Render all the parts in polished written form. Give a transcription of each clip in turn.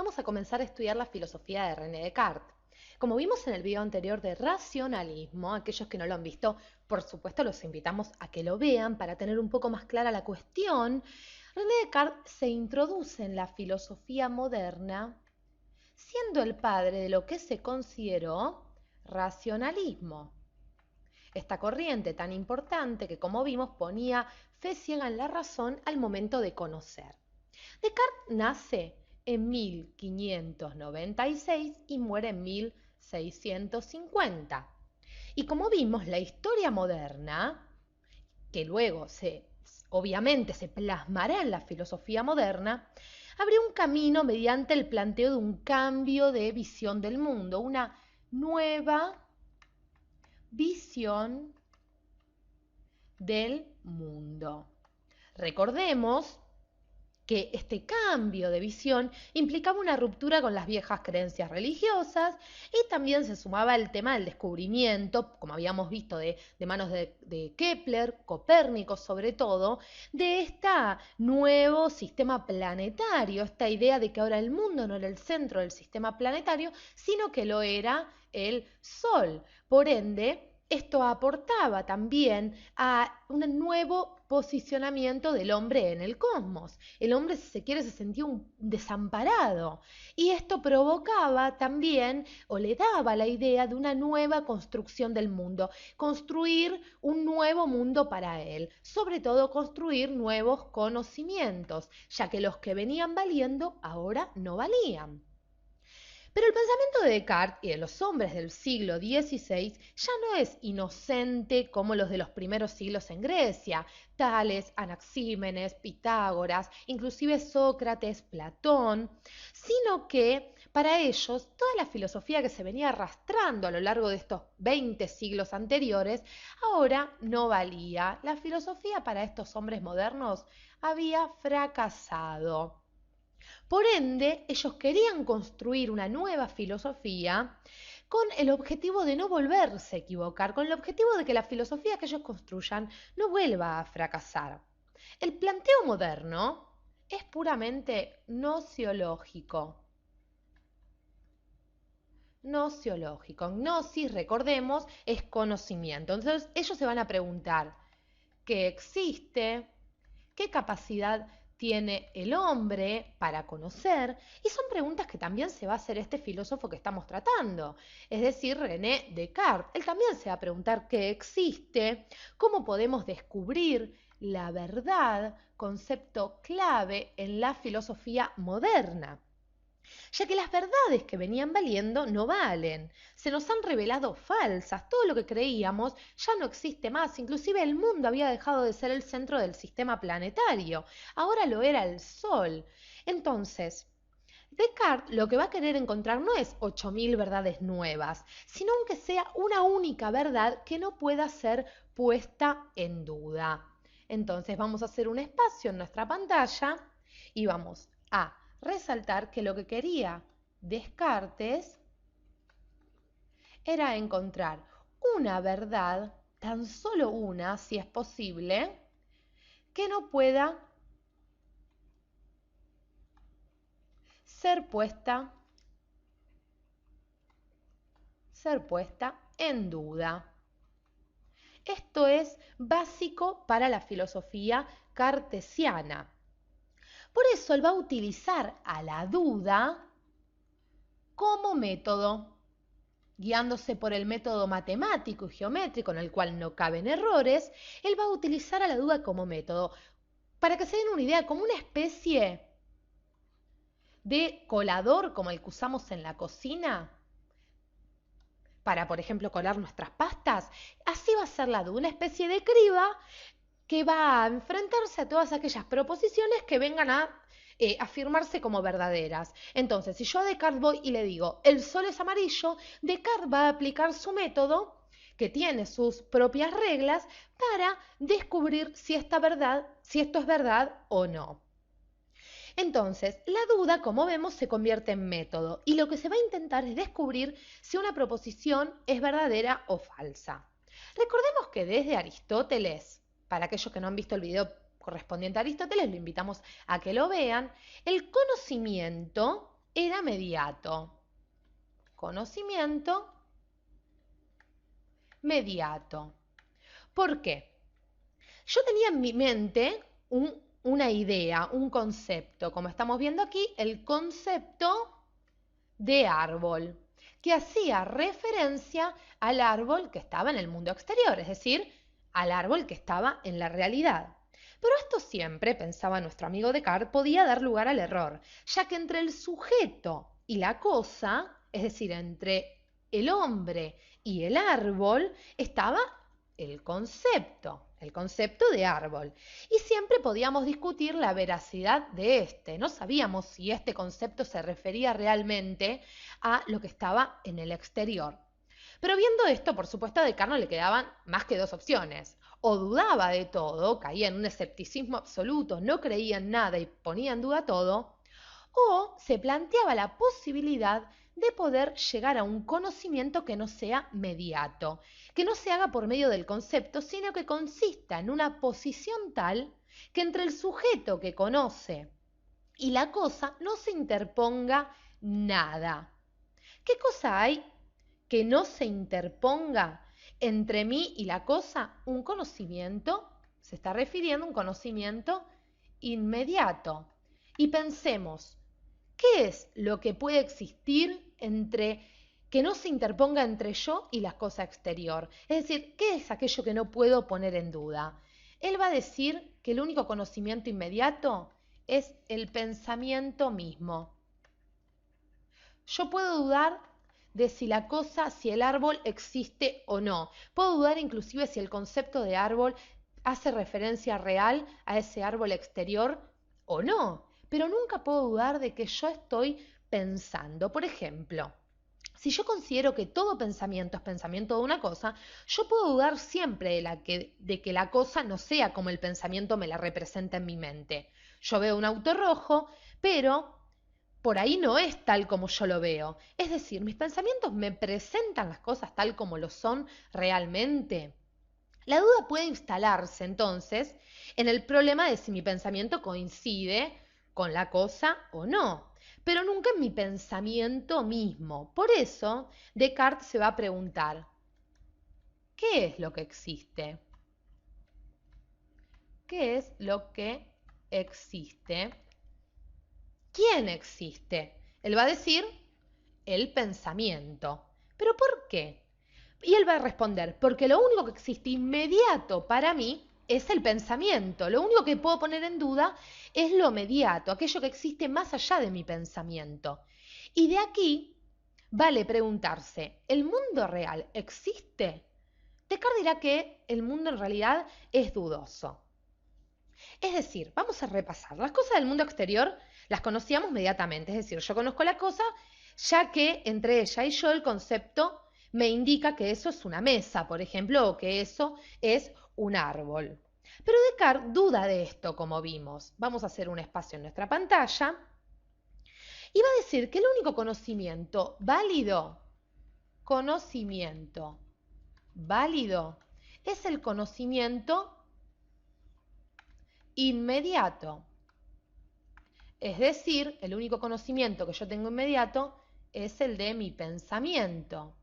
vamos a comenzar a estudiar la filosofía de René Descartes. Como vimos en el video anterior de racionalismo, aquellos que no lo han visto, por supuesto los invitamos a que lo vean para tener un poco más clara la cuestión. René Descartes se introduce en la filosofía moderna siendo el padre de lo que se consideró racionalismo. Esta corriente tan importante que, como vimos, ponía fe ciega en la razón al momento de conocer. Descartes nace en 1596 y muere en 1650. Y como vimos, la historia moderna, que luego obviamente se plasmará en la filosofía moderna, abrió un camino mediante el planteo de un cambio de visión del mundo, una nueva visión del mundo. Recordemos que este cambio de visión implicaba una ruptura con las viejas creencias religiosas y también se sumaba el tema del descubrimiento, como habíamos visto, de manos de Kepler, Copérnico sobre todo, de este nuevo sistema planetario, esta idea de que ahora el mundo no era el centro del sistema planetario, sino que lo era el Sol. Por ende, esto aportaba también a un nuevo posicionamiento del hombre en el cosmos. El hombre, si se quiere, se sentía desamparado. Y esto provocaba también, o le daba la idea de una nueva construcción del mundo, construir un nuevo mundo para él, sobre todo construir nuevos conocimientos, ya que los que venían valiendo ahora no valían. Pero el pensamiento de Descartes y de los hombres del siglo XVI ya no es inocente como los de los primeros siglos en Grecia, tales Anaxímenes, Pitágoras, inclusive Sócrates, Platón, sino que para ellos toda la filosofía que se venía arrastrando a lo largo de estos 20 siglos anteriores ahora no valía. La filosofía para estos hombres modernos había fracasado. Por ende, ellos querían construir una nueva filosofía con el objetivo de no volverse a equivocar, con el objetivo de que la filosofía que ellos construyan no vuelva a fracasar. El planteo moderno es puramente nociológico. Gnosis, recordemos, es conocimiento. Entonces, ellos se van a preguntar qué existe, qué capacidad tiene el hombre para conocer, y son preguntas que también se va a hacer este filósofo que estamos tratando, es decir, René Descartes. Él también se va a preguntar qué existe, cómo podemos descubrir la verdad, concepto clave en la filosofía moderna, ya que las verdades que venían valiendo no valen, se nos han revelado falsas, todo lo que creíamos ya no existe más, inclusive el mundo había dejado de ser el centro del sistema planetario, ahora lo era el Sol. Entonces, Descartes lo que va a querer encontrar no es 8000 verdades nuevas, sino aunque sea una única verdad que no pueda ser puesta en duda. Entonces vamos a hacer un espacio en nuestra pantalla y vamos a resaltar que lo que quería Descartes era encontrar una verdad, tan solo una, si es posible, que no pueda ser puesta en duda. Esto es básico para la filosofía cartesiana. Por eso él va a utilizar a la duda como método, guiándose por el método matemático y geométrico en el cual no caben errores. Él va a utilizar a la duda como método. Para que se den una idea, como una especie de colador como el que usamos en la cocina, para, por ejemplo, colar nuestras pastas, así va a ser la duda, una especie de criba que va a enfrentarse a todas aquellas proposiciones que vengan a afirmarse como verdaderas. Entonces, si yo a Descartes voy y le digo, el sol es amarillo, Descartes va a aplicar su método, que tiene sus propias reglas, para descubrir si esto es verdad o no. Entonces, la duda, como vemos, se convierte en método y lo que se va a intentar es descubrir si una proposición es verdadera o falsa. Recordemos que desde Aristóteles, para aquellos que no han visto el video correspondiente a Aristóteles, lo invitamos a que lo vean, el conocimiento era mediato. Conocimiento mediato. ¿Por qué? Yo tenía en mi mente una idea, un concepto, como estamos viendo aquí, el concepto de árbol, que hacía referencia al árbol que estaba en el mundo exterior, es decir, al árbol que estaba en la realidad. Pero esto siempre, pensaba nuestro amigo Descartes, podía dar lugar al error, ya que entre el sujeto y la cosa, es decir, entre el hombre y el árbol, estaba el concepto de árbol. Y siempre podíamos discutir la veracidad de este. No sabíamos si este concepto se refería realmente a lo que estaba en el exterior. Pero viendo esto, por supuesto, a Descartes no le quedaban más que dos opciones. O dudaba de todo, caía en un escepticismo absoluto, no creía en nada y ponía en duda todo, o se planteaba la posibilidad de poder llegar a un conocimiento que no sea mediato, que no se haga por medio del concepto, sino que consista en una posición tal que entre el sujeto que conoce y la cosa no se interponga nada. ¿Qué cosa hay que no se interponga entre mí y la cosa? Un conocimiento, se está refiriendo a un conocimiento inmediato. Y pensemos, ¿qué es lo que puede existir que no se interponga entre yo y la cosa exterior? Es decir, ¿qué es aquello que no puedo poner en duda? Él va a decir que el único conocimiento inmediato es el pensamiento mismo. Yo puedo dudar de si la cosa, si el árbol existe o no. Puedo dudar inclusive si el concepto de árbol hace referencia real a ese árbol exterior o no. Pero nunca puedo dudar de que yo estoy pensando. Por ejemplo, si yo considero que todo pensamiento es pensamiento de una cosa, yo puedo dudar siempre de que la cosa no sea como el pensamiento me la representa en mi mente. Yo veo un auto rojo, pero por ahí no es tal como yo lo veo. Es decir, mis pensamientos me presentan las cosas tal como lo son realmente. La duda puede instalarse entonces en el problema de si mi pensamiento coincide con la cosa o no, pero nunca en mi pensamiento mismo. Por eso, Descartes se va a preguntar, ¿qué es lo que existe? ¿Qué es lo que existe? ¿Quién existe? Él va a decir el pensamiento. ¿Pero por qué? Y él va a responder, porque lo único que existe inmediato para mí es el pensamiento. Lo único que puedo poner en duda es lo mediato, aquello que existe más allá de mi pensamiento. Y de aquí vale preguntarse, ¿el mundo real existe? Descartes dirá que el mundo en realidad es dudoso. Es decir, vamos a repasar. Las cosas del mundo exterior las conocíamos inmediatamente. Es decir, yo conozco la cosa ya que entre ella y yo el concepto me indica que eso es una mesa, por ejemplo, o que eso es un árbol. Pero Descartes duda de esto, como vimos. Vamos a hacer un espacio en nuestra pantalla y va a decir que el único conocimiento válido, es el conocimiento inmediato. Es decir, el único conocimiento que yo tengo inmediato es el de mi pensamiento.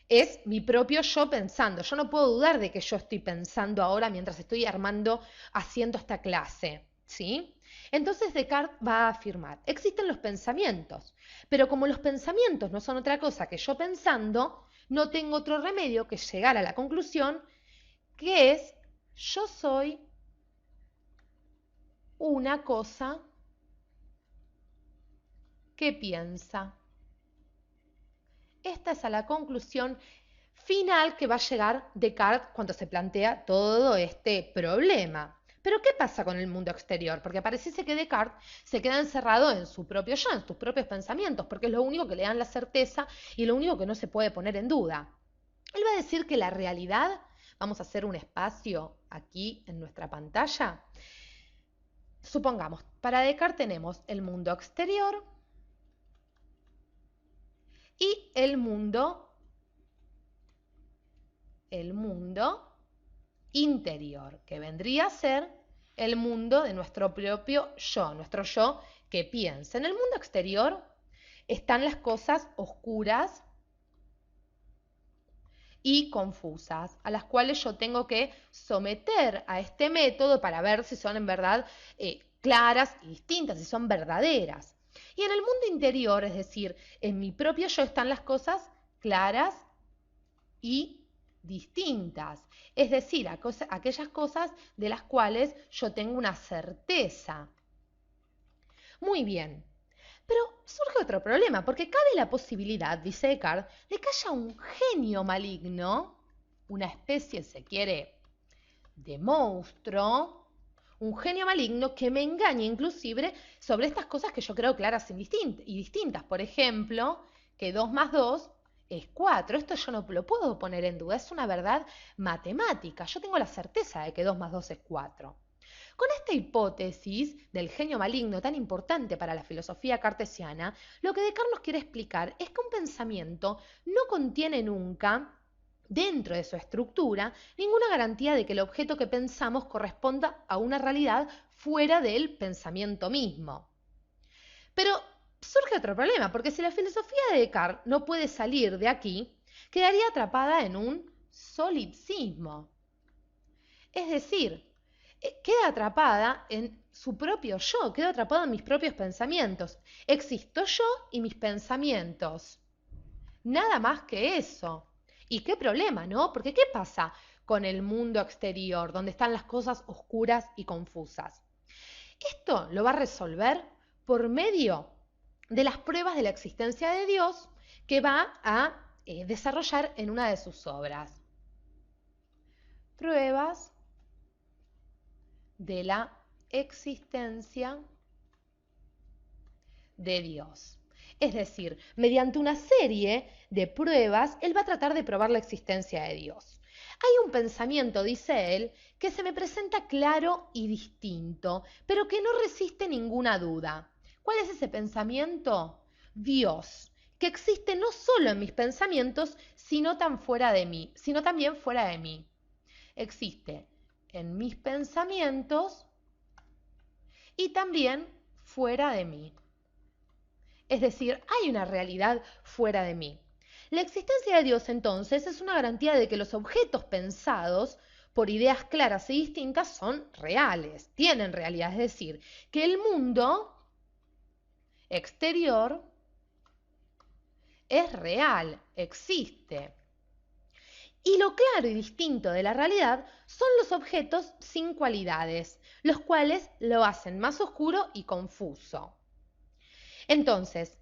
Es mi propio yo pensando. Yo no puedo dudar de que yo estoy pensando ahora mientras estoy haciendo esta clase, ¿sí? Entonces Descartes va a afirmar, existen los pensamientos, pero como los pensamientos no son otra cosa que yo pensando, no tengo otro remedio que llegar a la conclusión que es, yo soy una cosa que piensa. Esta es a la conclusión final que va a llegar Descartes cuando se plantea todo este problema. Pero ¿qué pasa con el mundo exterior? Porque pareciese que Descartes se queda encerrado en su propio yo, en sus propios pensamientos, porque es lo único que le dan la certeza y lo único que no se puede poner en duda. Él va a decir que la realidad, vamos a hacer un espacio aquí en nuestra pantalla. Supongamos, para Descartes tenemos el mundo exterior y el mundo interior, que vendría a ser el mundo de nuestro propio yo, nuestro yo que piensa. En el mundo exterior están las cosas oscuras y confusas, a las cuales yo tengo que someter a este método para ver si son en verdad claras y distintas, si son verdaderas. Y en el mundo interior, es decir, en mi propio yo están las cosas claras y distintas, es decir, aquellas cosas de las cuales yo tengo una certeza. Muy bien, pero surge otro problema, porque cabe la posibilidad, dice Descartes, de que haya un genio maligno, una especie, se quiere, de monstruo, un genio maligno que me engañe inclusive sobre estas cosas que yo creo claras y distintas. Por ejemplo, que 2 más 2 es 4. Esto yo no lo puedo poner en duda, es una verdad matemática. Yo tengo la certeza de que 2 más 2 es 4. Con esta hipótesis del genio maligno tan importante para la filosofía cartesiana, lo que Descartes nos quiere explicar es que un pensamiento no contiene nunca, dentro de su estructura, ninguna garantía de que el objeto que pensamos corresponda a una realidad fuera del pensamiento mismo. Pero surge otro problema, porque si la filosofía de Descartes no puede salir de aquí, quedaría atrapada en un solipsismo. Es decir, queda atrapada en su propio yo, queda atrapada en mis propios pensamientos. Existo yo y mis pensamientos. Nada más que eso. ¿Y qué problema, no? Porque ¿qué pasa con el mundo exterior, donde están las cosas oscuras y confusas? Esto lo va a resolver por medio de las pruebas de la existencia de Dios que va a desarrollar en una de sus obras. Pruebas de la existencia de Dios. Es decir, mediante una serie de pruebas, él va a tratar de probar la existencia de Dios. Hay un pensamiento, dice él, que se me presenta claro y distinto, pero que no resiste ninguna duda. ¿Cuál es ese pensamiento? Dios, que existe no solo en mis pensamientos, sino también fuera de mí. Existe en mis pensamientos y también fuera de mí. Es decir, hay una realidad fuera de mí. La existencia de Dios, entonces, es una garantía de que los objetos pensados por ideas claras y distintas son reales, tienen realidad, es decir, que el mundo exterior es real, existe. Y lo claro y distinto de la realidad son los objetos sin cualidades, los cuales lo hacen más oscuro y confuso. Entonces,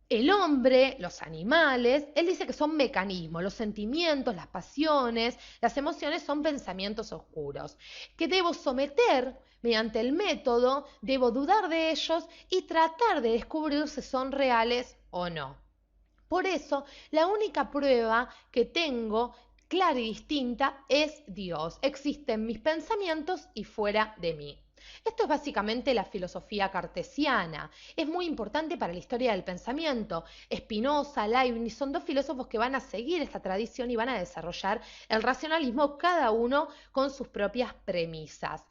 el hombre, los animales, él dice que son mecanismos, los sentimientos, las pasiones, las emociones son pensamientos oscuros, que debo someter mediante el método, debo dudar de ellos y tratar de descubrir si son reales o no. Por eso, la única prueba que tengo clara y distinta es Dios. Existe en mis pensamientos y fuera de mí. Esto es básicamente la filosofía cartesiana. Es muy importante para la historia del pensamiento. Spinoza, Leibniz son dos filósofos que van a seguir esta tradición y van a desarrollar el racionalismo, cada uno con sus propias premisas.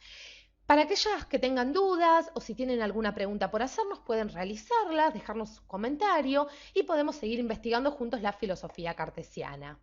Para aquellas que tengan dudas o si tienen alguna pregunta por hacernos, pueden realizarlas, dejarnos su comentario y podemos seguir investigando juntos la filosofía cartesiana.